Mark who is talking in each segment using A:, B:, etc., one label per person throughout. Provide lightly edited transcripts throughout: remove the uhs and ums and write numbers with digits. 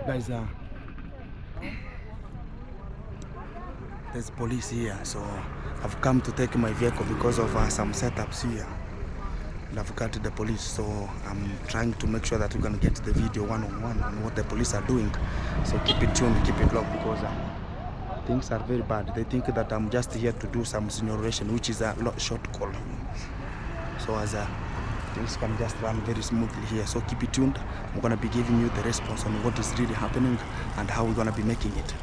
A: Guys, there's police here, so I've come to take my vehicle because of some setups here. And I've got the police, so I'm trying to make sure that we can get the video one-on-one on what the police are doing. So keep it tuned, keep it locked, because things are very bad. They think that I'm just here to do some simulation, which is a short call. So as things can just run very smoothly here. So keep it tuned. I'm gonna be giving you the response on what is really happening and how we're gonna be making it.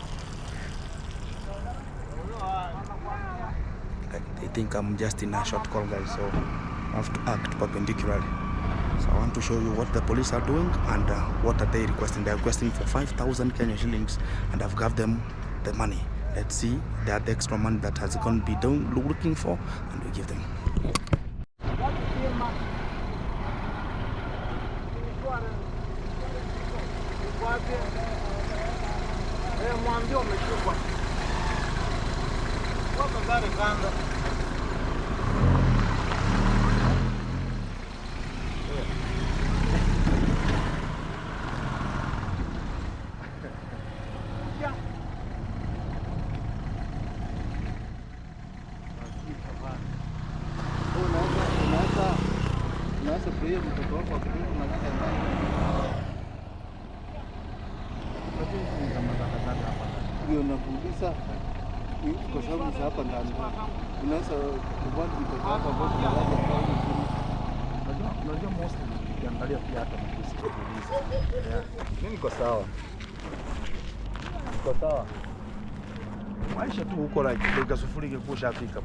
A: They think I'm just in a short call, guys, so I have to act perpendicularly. So I want to show you what the police are doing and what are they requesting. They're requesting for 5,000 Kenya shillings, and I've got them the money. Let's see the extra money that has gone be done looking for, and we give them.
B: Unakuuliza kwa sababu sasa hapa ndani unaweza kubaki mtoto wako ambao tunalaja kwa
A: Unajua mostly ukiangalia pia hata mkisi kuuliza. Yeah. Mimi niko sawa. Niko sawa. Maisha tu huko like dakika sufuri ingekuwa afika.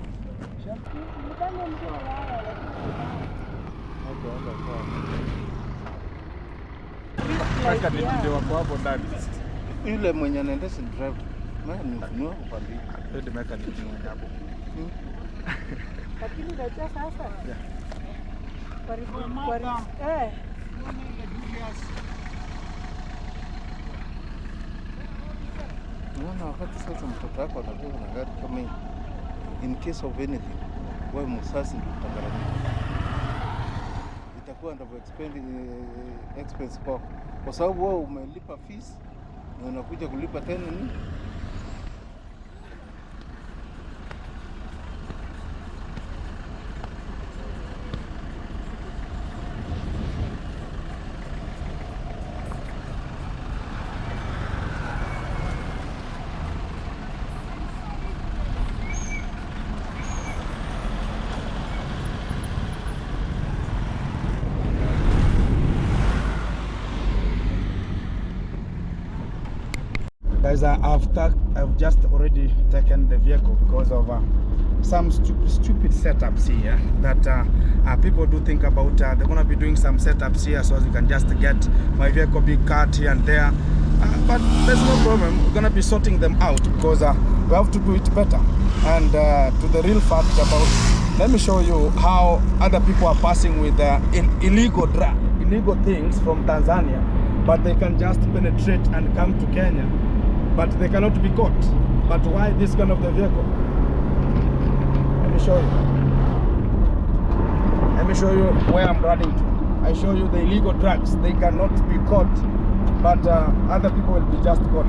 A: Sasa ndio wako hapo ndani.
B: Yule mwenye anaendesha driver. Mimi ni upande.
A: Ndio mechanic mwenye hapo.
C: Lakini unajua sasa.
A: Yeah.
B: Unaona wakati sasa mtoto wako anatoka na gari kama hii, in case of anything, wewe msasi ndio utagharamika. Itakuwa ndio expense kwa sababu wewe umelipa fees na unakuja kulipa tena nini?
A: Guys, I've just already taken the vehicle because of some stupid setups here that people do think about. They're gonna be doing some setups here so they can just get my vehicle be cut here and there. But there's no problem. We're gonna be sorting them out because we have to do it better. And to the real fact about, let me show you how other people are passing with illegal things from Tanzania, but they can just penetrate and come to Kenya. But they cannot be caught. But why this kind of the vehicle? Let me show you. Let me show you where I'm running to. I show you the illegal drugs. They cannot be caught, but other people will be just caught.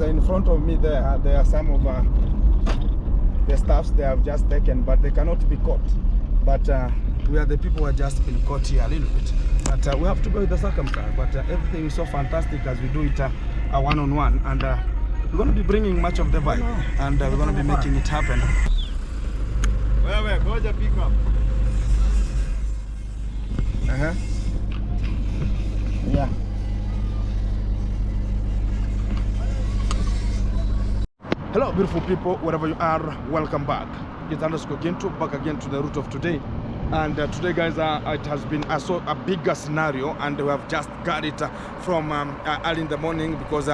A: In front of me there are some of the staffs they have just taken, but they cannot be caught. But we are the people who have just been caught here a little bit. But we have to go with the circumstance. But everything is so fantastic as we do it one-on-one. And we're going to be bringing much of the vibe. And we're going to be making it happen.
B: Wewe, ngoja pick up.
A: Beautiful people, wherever you are, welcome back. It's underscore Gintu, back again to the root of today. And today, guys, it has been a bigger scenario, and we have just got it from early in the morning, because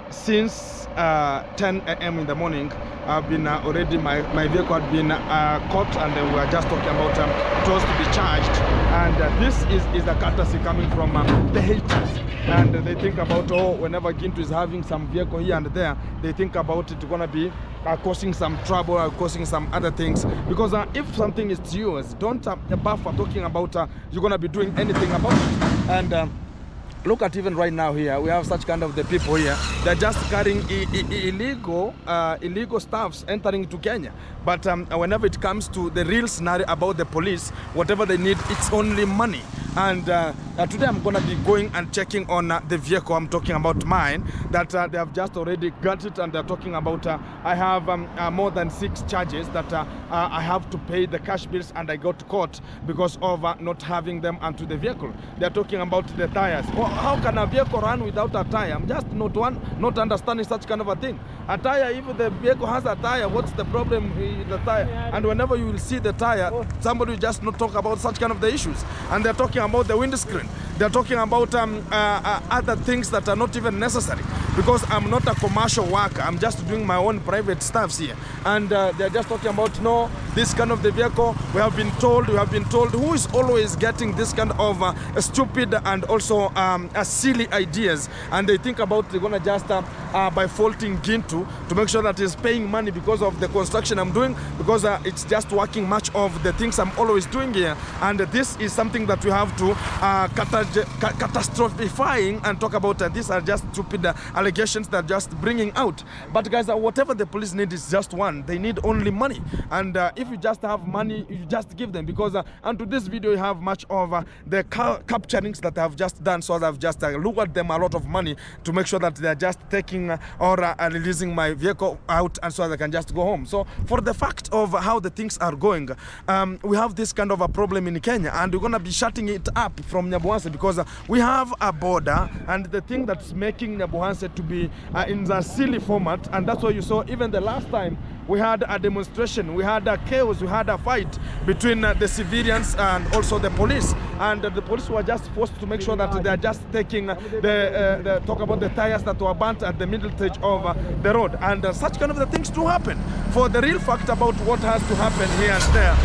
A: since 10 a.m. in the morning, I've been already, my vehicle had been caught, and we were just talking about it was to be charged. And this is a courtesy coming from the haters. And they think about, oh, whenever Gintu is having some vehicle here and there, they think about it gonna be causing some trouble or causing some other things. Because if something is yours, don't buffer talking about you're gonna be doing anything about it. And look at even right now here, we have such kind of the people here. They're just carrying illegal stuffs entering to Kenya. But whenever it comes to the real scenario about the police, whatever they need, it's only money. And today I'm gonna be going and checking on the vehicle. I'm talking about mine, that they have just already got it, and they're talking about I have more than 6 charges that I have to pay the cash bills, and I got caught because of not having them onto the vehicle. They're talking about the tires. Well, how can a vehicle run without a tire? I'm just not understanding such kind of a thing. A tire, if the vehicle has a tire, what's the problem with the tire? And whenever you will see the tire, somebody will just not talk about such kind of the issues. And they're talking about the windscreen. They're talking about other things that are not even necessary, because I'm not a commercial worker. I'm just doing my own private stuffs here. And they're just talking about, no, this kind of the vehicle, we have been told, who is always getting this kind of stupid and also silly ideas. And they think about they're gonna just by faulting Gintu to make sure that he's paying money because of the construction I'm doing, because it's just working much of the things I'm always doing here. And this is something that we have to catastrophifying and talk about. These are just stupid allegations that are just bringing out. But guys, whatever the police need is just one. They need only money. And if you just have money, you just give them, because onto this video you have much of the capturings that I've just done. So I've just lured them a lot of money to make sure that they're just taking or releasing my vehicle out, and so they can just go home. So for the fact of how the things are going, we have this kind of a problem in Kenya, and we're gonna be shutting it up from Nyabuhanse, because we have a border, and the thing that's making Nyabuhanse to be in a silly format. And that's why you saw even the last time we had a demonstration, we had a chaos, we had a fight between the civilians and also the police. And the police were just forced to make sure that they are just taking the talk about the tires that were burnt at the middle stage of the road. And such kind of the things do happen. For the real fact about what has to happen here and there,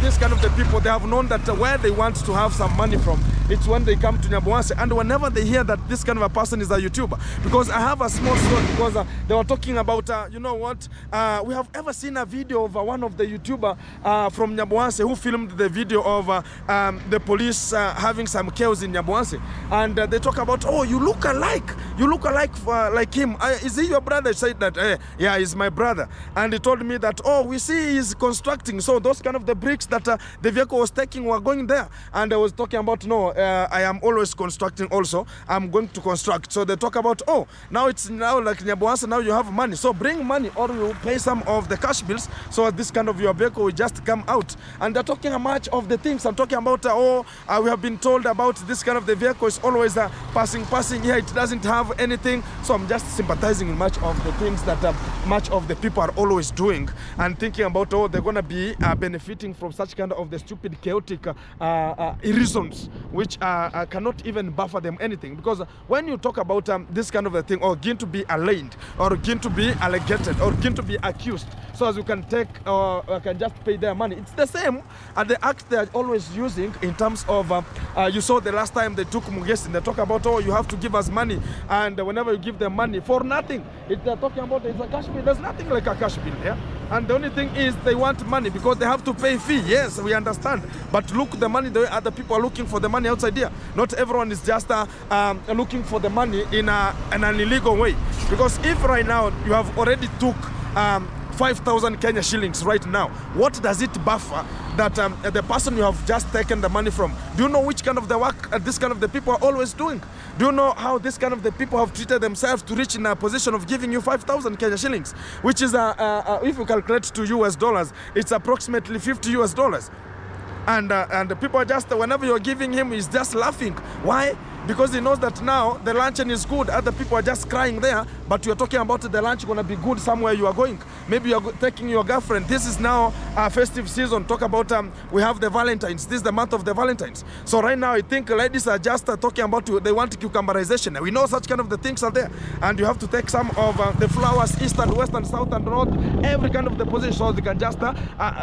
A: this kind of the people, they have known that where they want to have some money from, it's when they come to Nyabuhanse, and whenever they hear that this kind of a person is a YouTuber. Because I have a small story, because they were talking about, you know what, we have ever seen a video of one of the YouTuber from Nyabuhanse who filmed the video of the police having some chaos in Nyabuhanse. And they talk about, oh, you look alike like him. Is he your brother? I said that, yeah, he's my brother. And he told me that, oh, we see he's constructing, so those kind of the bricks that the vehicle was taking were going there. And I was talking about, no, I am always constructing also. I'm going to construct. So they talk about, oh, now it's now like Nyabuhanse, now you have money. So bring money, or you pay some of the cash bills, so this kind of your vehicle will just come out. And they're talking much of the things. I'm talking about, we have been told about this kind of the vehicle is always passing here. It doesn't have anything. So I'm just sympathizing in much of the things that much of the people are always doing, and thinking about, oh, they're going to be benefiting from such kind of the stupid, chaotic reasons, which cannot even buffer them anything. Because when you talk about this kind of a thing, or Gintu be aligned, or Gintu be allegated, or Gintu be accused, so as you can take or can just pay their money, it's the same as the act they are always using in terms of, you saw the last time they took Mugesi, they talk about, oh, you have to give us money, and whenever you give them money for nothing, they're talking about it's a cash bill. There's nothing like a cash bill, yeah? And the only thing is they want money because they have to pay fee. Yes, we understand. But look, the money, the way other people are looking for the money outside here. Not everyone is just looking for the money in an illegal way. Because if right now you have already took 5,000 Kenya shillings right now, what does it buffer that the person you have just taken the money from? Do you know which kind of the work this kind of the people are always doing? Do you know how this kind of the people have treated themselves to reach in a position of giving you 5,000 Kenya shillings, which is, if you calculate to US dollars, it's approximately 50 US dollars. And the people are just, whenever you're giving him, he's just laughing. Why? because he knows that now the luncheon is good. Other people are just crying there, but you're talking about the lunch gonna be good somewhere you are going. Maybe you're taking your girlfriend. This is now a festive season. Talk about we have the Valentines. This is the month of the Valentines. So right now I think ladies are just talking about they want cucumberization. We know such kind of the things are there, and you have to take some of the flowers, east and west and south and north, every kind of the position, so they can just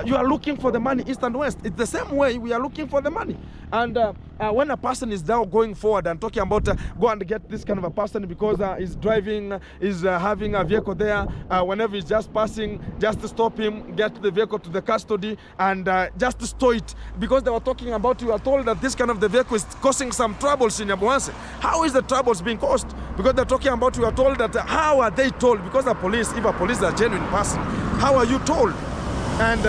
A: you are looking for the money east and west. It's the same way we are looking for the money. And when a person is now going forward and talking about go and get this kind of a person because he's driving, is having a vehicle there, whenever he's just passing, just stop him, get the vehicle to the custody and just store it, because they were talking about, you are told that this kind of the vehicle is causing some troubles in Yabuanse. How is the troubles being caused? Because they're talking about, you are told that, how are they told? Because the police, if a police is a genuine person, how are you told? And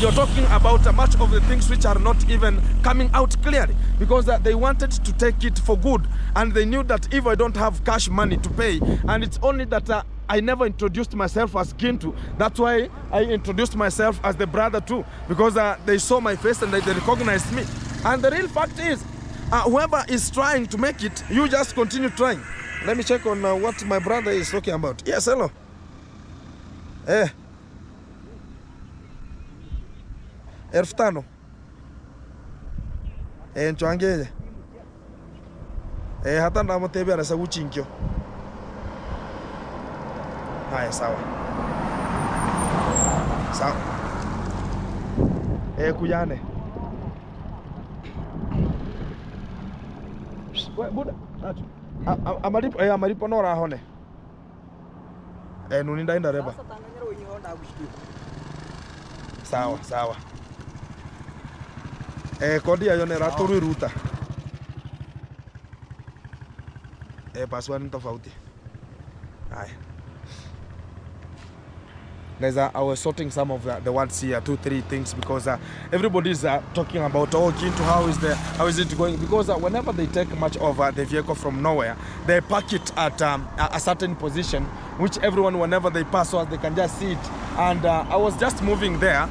A: you're talking about much of the things which are not even coming out clearly, because they wanted to take it for good, and they knew that if I don't have cash money to pay, and it's only that I never introduced myself as Gintu. That's why I introduced myself as the brother too, because they saw my face and they recognized me. And the real fact is, whoever is trying to make it, you just continue trying. Let me check on what my brother is talking about. Yes, hello. Eh. 5,000. Nchwangeje. Hata ndamutebera sa uchinkyo. Haya, sawa. Sawa. Kuyane. Buda. Amalipo nora hone. Nuninda inda reba. Sawa, sawa. Kodi ya yone raturu ruta. Password ni tofauti. Haya. Guys, I was sorting some of the ones here, 2, 3 things, because everybody's talking about, oh, Gintu, how is it going? Because whenever they take much of the vehicle from nowhere, they park it at a certain position, which everyone, whenever they pass, so they can just see it. And I was just moving there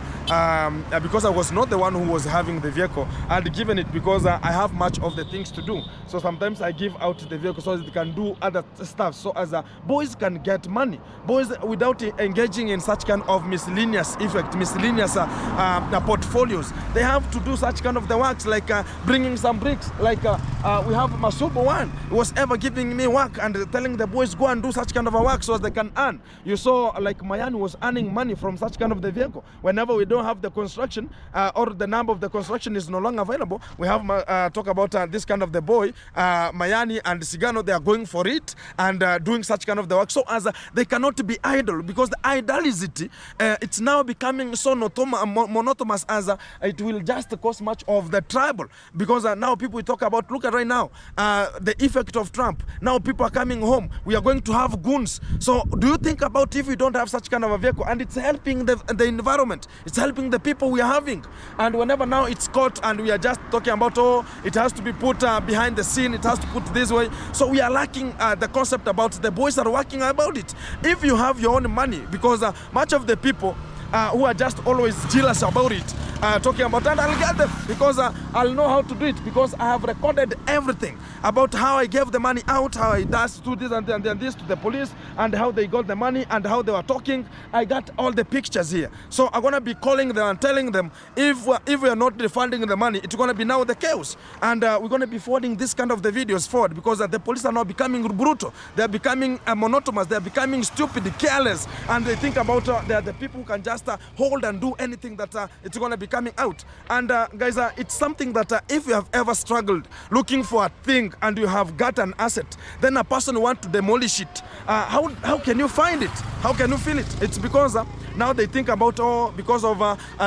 A: because I was not the one who was having the vehicle. I had given it because I have much of the things to do. So sometimes I give out the vehicle so they can do other stuff, so as boys can get money. Boys, without engaging in such kind of miscellaneous effect, miscellaneous portfolios, they have to do such kind of the works, like bringing some bricks. Like we have Masubo one, who was ever giving me work and telling the boys go and do such kind of a work so as they can earn. You saw like Mayani was earning money from such kind of the vehicle. Whenever we don't have the construction or the number of the construction is no longer available, we have talk about this kind of the boy, Mayani and Sigano, they are going for it and doing such kind of the work, so as they cannot be idle, because the idlicity it's now becoming so monotonous as it will just cause much of the trouble, because now people talk about, look at right now the effect of Trump. Now people are coming home, we are going to have goons. So do you think about if we don't have such kind of a vehicle, and it's helping the environment, it's helping the people we are having, and whenever now it's caught and we are just talking about, oh, it has to be put behind the scene, it has to put this way, so we are lacking the concept about the boys are working about it. If you have your own money, because much of the people who are just always jealous about it, talking about, and I'll get them, because I'll know how to do it, because I have recorded everything about how I gave the money out, how I just do this and this to the police, and how they got the money and how they were talking. I got all the pictures here. So I'm gonna be calling them and telling them, if we are not refunding the money, it's gonna be now the chaos, and we're gonna be forwarding this kind of the videos forward, because the police are now becoming brutal, they're becoming monotonous, they're becoming stupid, careless, and they think about they're the people who can just hold and do anything that it's gonna be coming out. And guys, it's something that if you have ever struggled looking for a thing and you have got an asset, then a person wants to demolish it, how can you find it? How can you feel it? It's because now they think about, oh, because of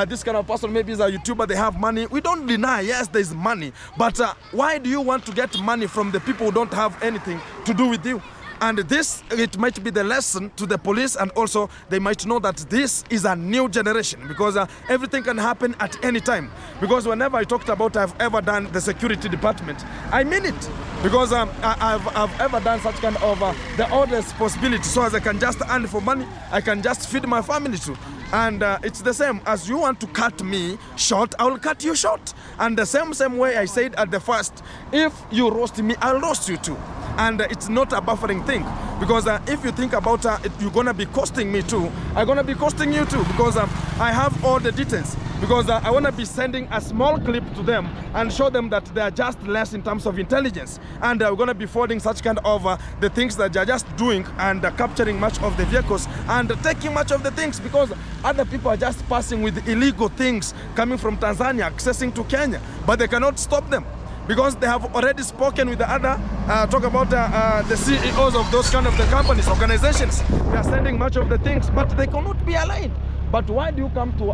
A: this kind of person, maybe is a YouTuber, they have money. We don't deny, yes, there's money, but why do you want to get money from the people who don't have anything to do with you? And this, it might be the lesson to the police, and also they might know that this is a new generation, because everything can happen at any time. Because whenever I talked about I've ever done the security department, I mean it, because I've ever done such kind of the odd responsibility, so as I can just earn for money, I can just feed my family too. And it's the same as you want to cut me short, I will cut you short. And the same way I said at the first, if you roast me, I'll roast you too. And it's not a buffering thing, because if you think about it, you're gonna be costing me too, I'm gonna be costing you too, because I have all the details, because I want to be sending a small clip to them and show them that they are just less in terms of intelligence, and we're going to be forwarding such kind of the things that they're just doing, and capturing much of the vehicles and taking much of the things, because other people are just passing with illegal things coming from Tanzania accessing to Kenya, but they cannot stop them, because they have already spoken with the other, talk about the CEOs of those kind of the companies, organizations. They are sending much of the things, but they cannot be aligned. But why do you come to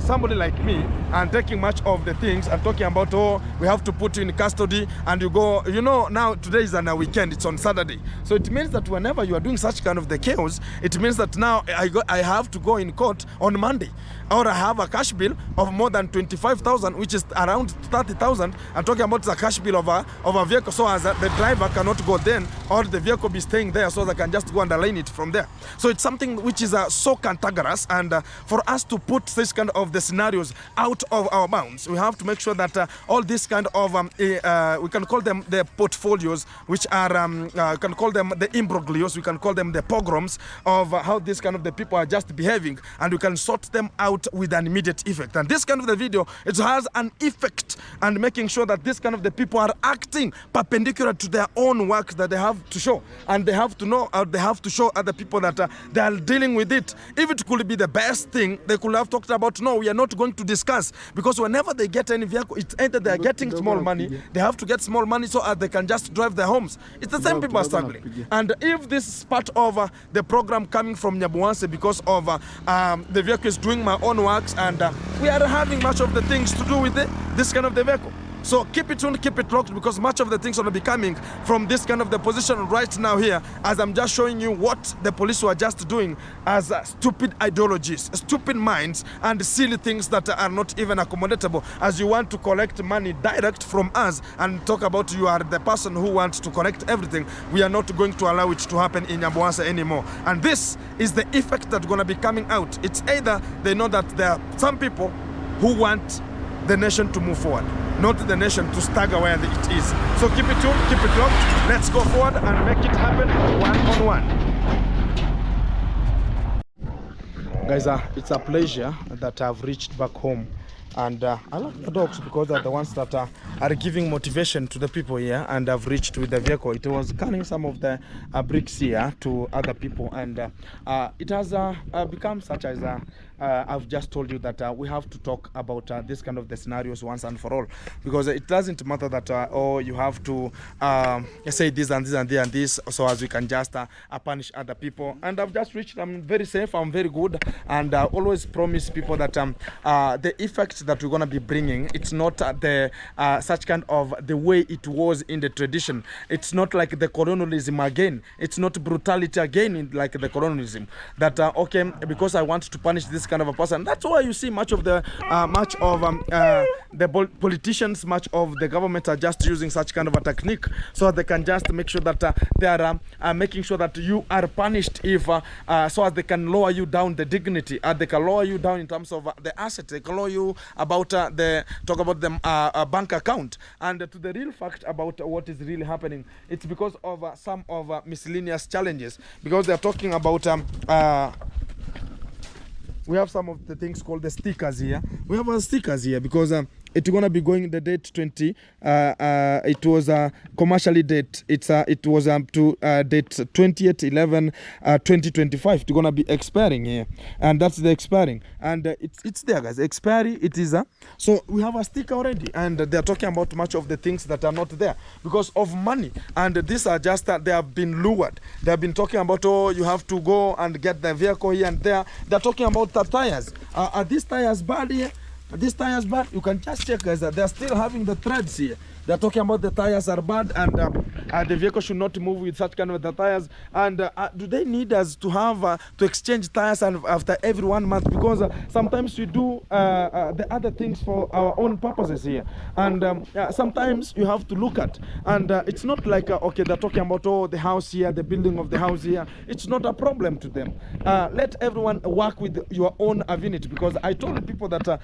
A: somebody like me and taking much of the things and talking about, oh, we have to put you in custody, and you go, you know, now today is on a weekend, it's on Saturday. So it means that whenever you are doing such kind of the chaos, it means that now I have to go in court on Monday, or I have a cash bill of more than 25,000, which is around 30,000. I'm talking about the cash bill of a vehicle, so as the driver cannot go then, or the vehicle be staying there, so they can just go and align it from there. So it's something which is so cantankerous, and for us to put this kind of the scenarios out of our bounds, we have to make sure that all this kind of we can call them the portfolios, which are we can call them the imbroglios, we can call them the pogroms of how this kind of the people are just behaving, and we can sort them out with an immediate effect. And this kind of the video, it has an effect, and making sure that this kind of the people are acting perpendicular to their own work that they have to show, and they have to know, or they have to show other people that they are dealing with it. If it could be the best thing, they could have talked about, no, we are not going to discuss, because whenever they get any vehicle, it's either they are getting small money, they have to get small money so they can just drive their homes. It's the same people are struggling. And if this is part of the program coming from Nyabuanse, because of the vehicle is doing my own works, and we are having much of the things to do with this kind of the vehicle. So keep it tuned, keep it locked, because much of the things are going to be coming from this kind of the position right now here, as I'm just showing you what the police were just doing as stupid ideologies, stupid minds, and silly things that are not even accommodatable, as you want to collect money direct from us and talk about you are the person who wants to collect everything. We are not going to allow it to happen in Nyabuanse anymore. And this is the effect that's going to be coming out. It's either they know that there are some people who want the nation to move forward, not the nation to stagger where it is. So keep it tuned, keep it locked. Let's go forward and make it happen one-on-one. Guys, it's a pleasure that I've reached back home. And I love the dogs, because they're the ones that are giving motivation to the people here. And I've reached with the vehicle. It was carrying some of the bricks here to other people. And it has become such as I've just told you that we have to talk about this kind of the scenarios once and for all, because it doesn't matter that oh, you have to say this and this and this and this, so as we can just punish other people. And I've just reached, I'm very safe, I'm very good, and I always promise people that the effects that we're going to be bringing, it's not the such kind of the way it was in the tradition. It's not like the colonialism again, it's not brutality again like the colonialism, that okay, because I want to punish this kind of a person. That's why you see much of the politicians, much of the government are just using such kind of a technique, so they can just make sure that they are making sure that you are punished, if so as they can lower you down the dignity, they can lower you down in terms of the asset, they can lower you about talk about the bank account. And to the real fact about what is really happening, it's because of some of miscellaneous challenges, because they are talking about we have some of the things called the stickers here. We have stickers here because it's gonna be going the date 20. It was a commercially date. It was to date 20th/11/2025. It's gonna be expiring here, and that's the expiring. And it's there, guys. Expiry. It is so we have a sticker already, and they're talking about much of the things that are not there because of money. And these are just they have been lured. They have been talking about, oh, you have to go and get the vehicle here and there. They're talking about the tires. Are these tires bad here? These tires bad? You can just check, guys. They're still having the threads here. They're talking about the tires are bad, and the vehicle should not move with such kind of the tires. And do they need us to have to exchange tires after every 1 month? Because sometimes we do the other things for our own purposes here, and sometimes you have to look at. And it's not like okay, they're talking about the house here, the building of the house here. It's not a problem to them. Let everyone work with your own avinity, because I told people that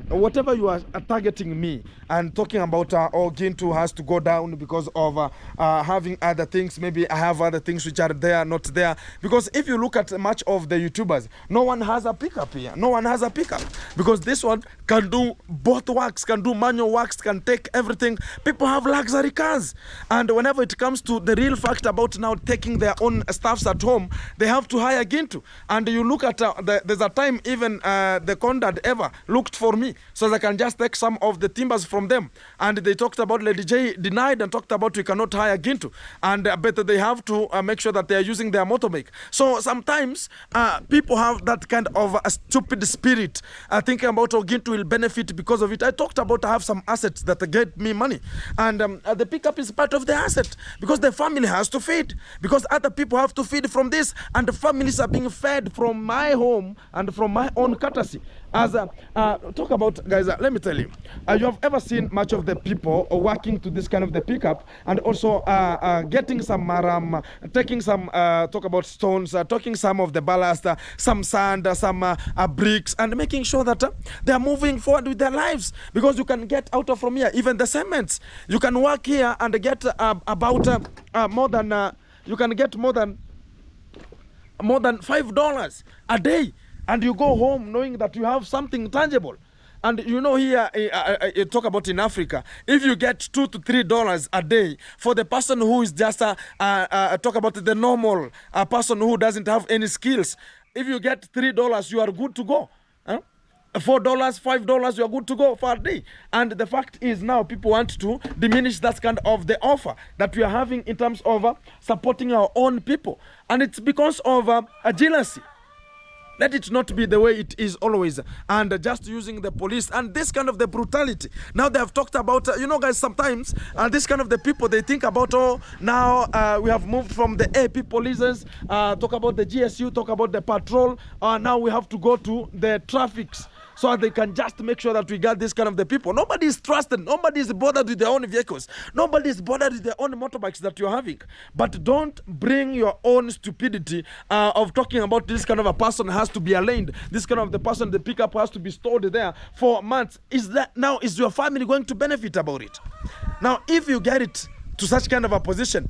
A: whatever you are targeting me and talking about Gintu has to go down because of having other things. Maybe I have other things which are there, not there. Because if you look at much of the YouTubers, no one has a pickup here. No one has a pickup, because this one can do both works, can do manual works, can take everything. People have luxury cars, and whenever it comes to the real fact about now taking their own stuffs at home, they have to hire Gintu. And you look at there's a time even the Condad ever looked for me so they can just take some of the timbers from them, and they talked about Lady J denied and talked about we cannot hire Gintu, and but they have to make sure that they are using their motorbike. So sometimes people have that kind of a stupid spirit, thinking about Gintu will benefit because of it. I talked about I have some assets that get me money, and the pickup is part of the asset, because the family has to feed, because other people have to feed from this, and the families are being fed from my home and from my own courtesy. As talk about, guys, let me tell you, you have ever seen much of the people working to this kind of the pickup, and also getting some taking some talk about stones, taking some of the ballast, some sand, some bricks, and making sure that they are moving forward with their lives, because you can get out of from here. Even the cements, you can work here and get about more than you can get more than $5 a day, and you go home knowing that you have something tangible. And you know, here you talk about in Africa, if you get $2 to $3 a day for the person who is just talk about the normal person who doesn't have any skills, if you get $3, you are good to go. $4, $5, you are good to go for a day. And the fact is, now people want to diminish that kind of the offer that we are having in terms of supporting our own people, and it's because of a jealousy. Let it not be the way it is always, and just using the police and this kind of the brutality. Now they have talked about, you know, guys, sometimes this kind of the people, they think about, oh, now we have moved from the AP polices, talk about the GSU, talk about the patrol, now we have to go to the traffics, so they can just make sure that we got this kind of the people. Nobody is trusted. Nobody is bothered with their own vehicles. Nobody is bothered with their own motorbikes that you're having. But don't bring your own stupidity of talking about this kind of a person has to be aligned. This kind of the person, the pickup has to be stored there for months. Is your family going to benefit about it? Now, if you get it to such kind of a position,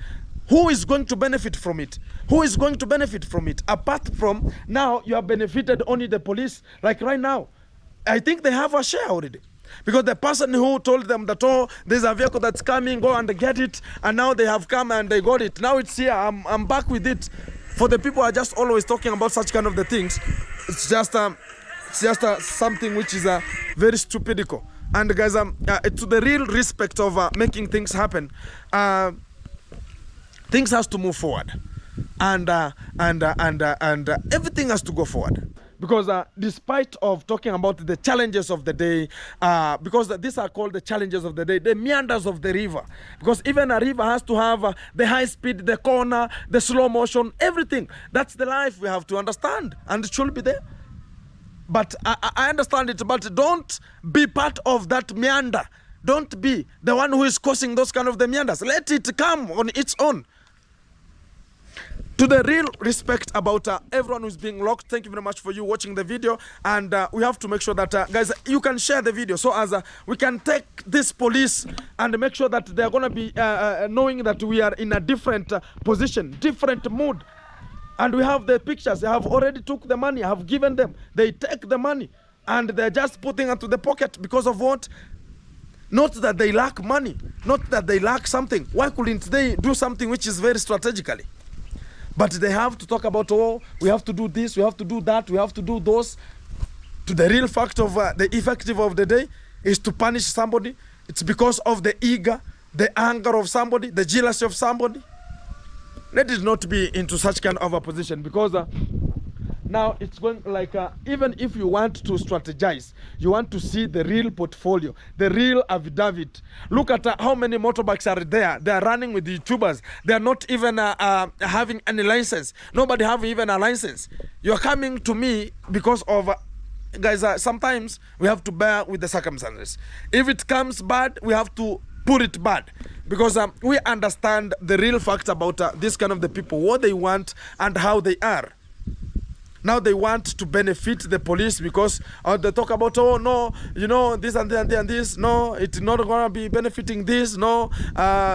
A: who is going to benefit from it? Who is going to benefit from it? Apart from now, you have benefited only the police. Like right now, I think they have a share already, because the person who told them that, oh, there's a vehicle that's coming, go and get it, and now they have come and they got it. Now it's here. I'm back with it. For the people who are just always talking about such kind of the things, it's just something which is very stupidical. And guys, to the real respect of making things happen, things has to move forward, and everything has to go forward. Because despite of talking about the challenges of the day, because these are called the challenges of the day, the meanders of the river. Because even a river has to have the high speed, the corner, the slow motion, everything. That's the life we have to understand, and it should be there. But I understand it, but don't be part of that meander. Don't be the one who is causing those kind of the meanders. Let it come on its own. To the real respect about everyone who's being locked, thank you very much for you watching the video. And we have to make sure that, guys, you can share the video, so as we can take this police and make sure that they're going to be knowing that we are in a different position, different mood. And we have the pictures. They have already took the money. I have given them. They take the money, and they're just putting it to the pocket because of what? Not that they lack money, not that they lack something. Why couldn't they do something which is very strategically? But they have to talk about, oh, we have to do this, we have to do that, we have to do those. To the real fact of the effective of the day is to punish somebody. It's because of the ego, the anger of somebody, the jealousy of somebody. Let it not be into such kind of a position, because Now it's going like, even if you want to strategize, you want to see the real portfolio, the real affidavit. Look at how many motorbikes are there. They are running with YouTubers. They are not even having any license. Nobody have even a license. You're coming to me because of... guys, sometimes we have to bear with the circumstances. If it comes bad, we have to put it bad, because we understand the real facts about this kind of the people, what they want and how they are. Now they want to benefit the police because they talk about, oh no, you know, this and this and this. No, it's not going to be benefiting this. No,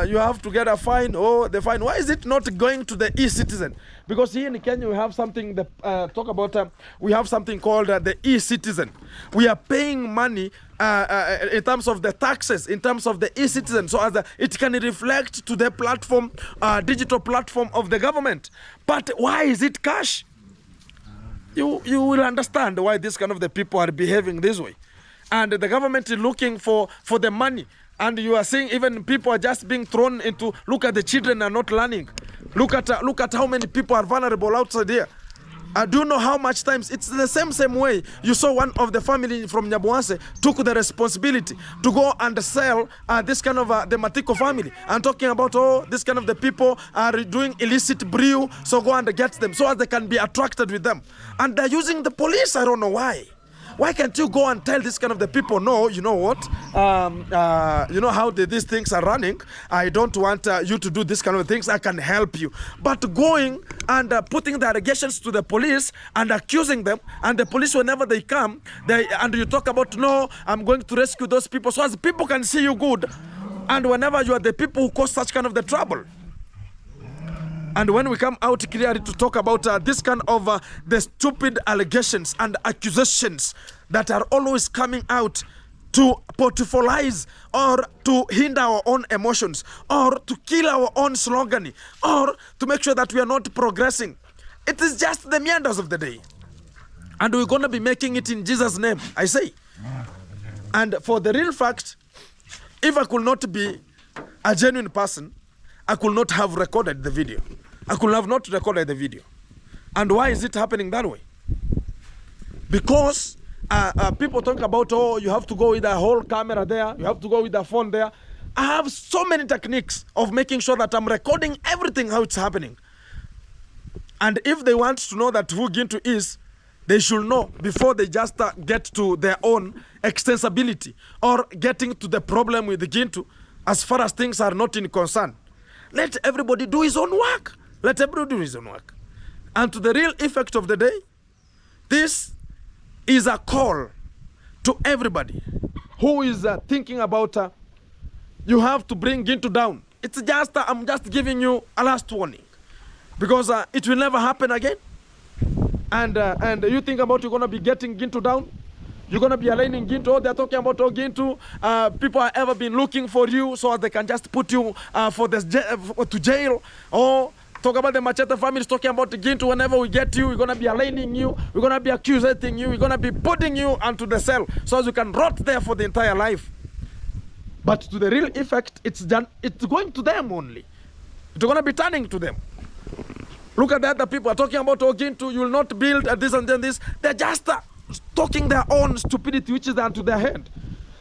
A: you have to get a fine. Oh, the fine. Why is it not going to the e-citizen? Because here in Kenya we have something that talk about. We have something called the e-citizen. We are paying money in terms of the taxes, in terms of the e-citizen, so as it can reflect to the platform, digital platform of the government. But why is it cash? You will understand why this kind of the people are behaving this way. And the government is looking for the money. And you are seeing even people are just being thrown into, look at the children are not learning. Look at how many people are vulnerable outside here. I do know how much times it's the same way. You saw one of the family from Nyabuase took the responsibility to go and sell this kind of the Matiko family, and talking about, oh, this kind of the people are doing illicit brew, so go and get them so as they can be attracted with them. And they're using the police. I don't know why. Why can't you go and tell this kind of the people, no, you know what, you know how these things are running. I don't want you to do this kind of things. I can help you. But going and putting the allegations to the police and accusing them, and the police, whenever they come, and you talk about, no, I'm going to rescue those people, so as people can see you good. And whenever you are the people who cause such kind of the trouble. And when we come out clearly to talk about this kind of the stupid allegations and accusations that are always coming out to portfolio or to hinder our own emotions, or to kill our own slogan, or to make sure that we are not progressing. It is just the meanders of the day. And we're going to be making it in Jesus' name, I say. And for the real fact, if I could not be a genuine person, I could not have recorded the video. I could have not recorded the video. And why is it happening that way? Because people talk about, oh, you have to go with a whole camera there, you have to go with a phone there. I have so many techniques of making sure that I'm recording everything, how it's happening. And if they want to know that who Gintu is, they should know before they just get to their own extensibility or getting to the problem with the Gintu, as far as things are not in concern. Let everybody do his own work. Let everybody do his own work. And to the real effect of the day, this is a call to everybody who is thinking about you have to bring Gintu down. It's just, I'm just giving you a last warning, because it will never happen again. And you think about you're going to be getting Gintu down, you're going to be aligning Gintu. Oh, they're talking about, oh, Gintu, people have ever been looking for you so they can just put you to jail. Or talk about the Machete families talking about Gintu. Whenever we get you, we're going to be aligning you, we're going to be accusing you, we're going to be putting you onto the cell so as you can rot there for the entire life. But to the real effect, it's going to them only. It's going to be turning to them. Look at the other people are talking about, oh, Gintu, you will not build this and then this. They're just talking their own stupidity, which is unto their head.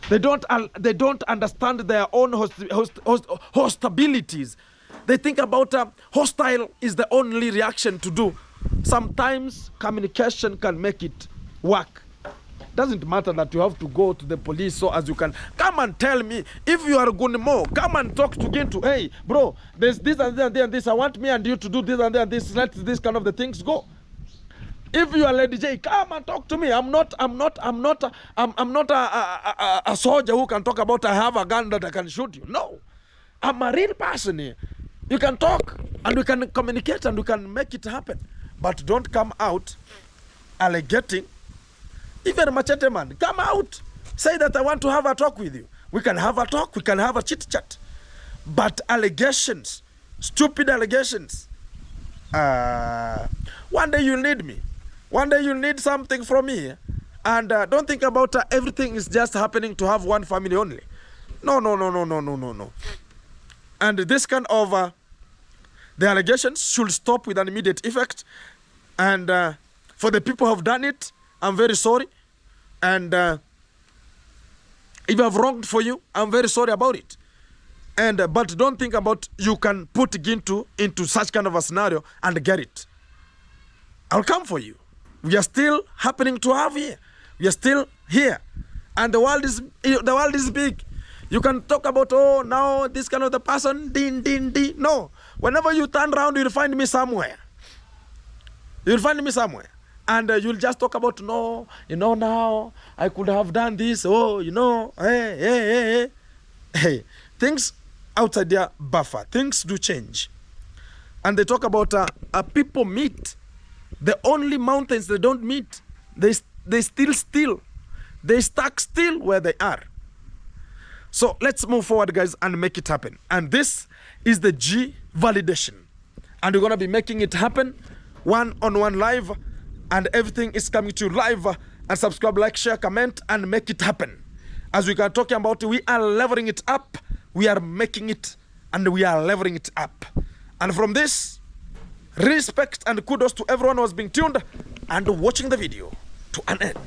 A: They don't understand their own hostilities. They think about hostile is the only reaction to do. Sometimes communication can make it work. Doesn't matter that you have to go to the police so as you can come and tell me. If you are Gunimo, come and talk to Gintu. Hey, bro, there's this and this and this. I want me and you to do this and this. Let this kind of the things go. If you are Lady J, come and talk to me. I'm not a soldier who can talk about I have a gun that I can shoot you. No, I'm a real person here. You can talk and we can communicate and we can make it happen. But don't come out alleging. Even Machete man, come out. Say that I want to have a talk with you. We can have a talk. We can have a chit chat. But allegations, stupid allegations. One day you'll need me. One day you'll need something from me. And don't think about everything is just happening to have one family only. No. And this kind of, the allegations should stop with an immediate effect. And
C: For the people who have done it, I'm very sorry. And if I've wronged for you, I'm very sorry about it. And but don't think about you can put Gintu into such kind of a scenario and get it. I'll come for you. We are still happening to have here. We are still here. And the world is big. You can talk about, oh, now this kind of the person, din. No. Whenever you turn around, you'll find me somewhere. You'll find me somewhere. And you'll just talk about, no, now I could have done this. Oh, hey. Things outside their buffer. Things do change. And they talk about people meet. The only mountains they don't meet, they still. They stuck still where they are. So let's move forward, guys, and make it happen. And this is the G validation. And we're going to be making it happen one-on-one live. And everything is coming to you live. And subscribe, like, share, comment, and make it happen. As we are talking about, we are leveling it up. We are making it, and we are leveling it up. And from this, respect and kudos to everyone who has been tuned and watching the video to an end.